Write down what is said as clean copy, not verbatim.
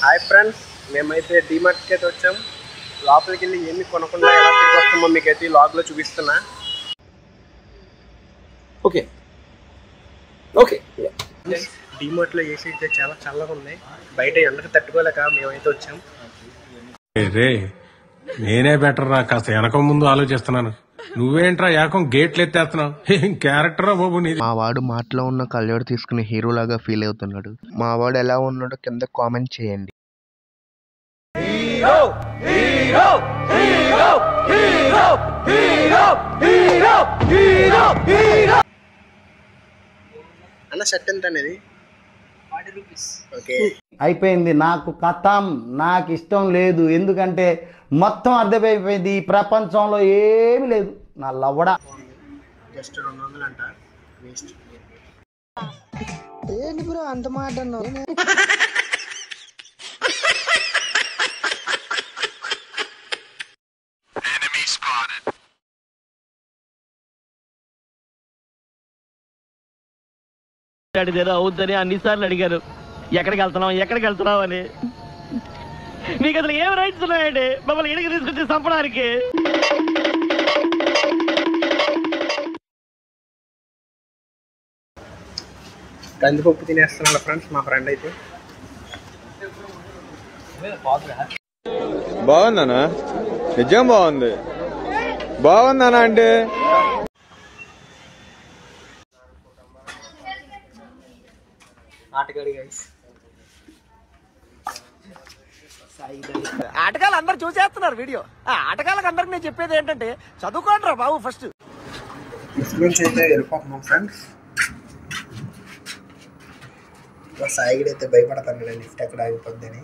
Hi friends, మేమైతే డీమార్ట్కి అయితే వచ్చాం. లోపలికి వెళ్ళి ఏమి కొనకుండా ఎలా తిరిగి వస్తామో మీకైతే ఈ లాగ్లో చూపిస్తున్నా. ఓకే ఓకే డీమార్ట్లో ఏసీ అయితే చాలా చల్లగా ఉన్నాయి. బయట ఎండకు తట్టుకోలేక మేమైతే వచ్చాం. రే నేనే బెటర్ రా, కాస్త వెనక ముందు ఆలోచిస్తున్నాను. నువ్వేంట్రా ఏకం గేట్లు ఎత్తేస్తున్నావు? ఏం క్యారెక్టర్ రా బాబు నీది. మా వాడు మాటలో ఉన్న కళ్ళజోడు తీసుకుని హీరో లాగా ఫీల్ అవుతున్నాడు. మా వాడు ఎలా ఉన్నాడో కింద కామెంట్ చేయండి. అన్న షర్ట్ ఎంత అనేది? 40 రూపీస్. ఓకే అయిపోయింది. నాకు కథం, నాకు ఇష్టం లేదు. ఎందుకంటే మొత్తం అర్థమైపోయింది. ఈ ప్రపంచంలో ఏమీ లేదు. నా లవ్వడా జస్ట్ 200 అంట. వేస్ట్. ఏంటి బ్రో అంత మాట అన్నావు? అడిగారు అవుద్దని అన్నిసార్లు అడిగారు, ఎక్కడికి వెళ్తున్నావు అని. మీకు అసలు ఏం రైట్స్ ఉన్నాయండి మమ్మల్ని ఇడికి తీసుకొచ్చి చంపడానికి? కందిపప్పు తినేస్తున్నాడు ఫ్రెండ్స్ మా ఫ్రెండ్ అయితే. బాగుందనా? నిజం బాగుంది. బాగుందనా అంటే ఆటగాళ్ళు అందరు చూసేస్తున్నారు వీడియో. ఆటగాళ్ళకి అందరికి నేను చెప్పేది ఏంటంటే చదువుకోండి రా బాబు ఫస్ట్. నుంచి అయితే వెళ్ళిపోతున్నాం ఫ్రెండ్స్. సాయిగడ్ అయితే భయపడతాను లిఫ్ట్ ఎక్కడ ఆగిపోద్దని.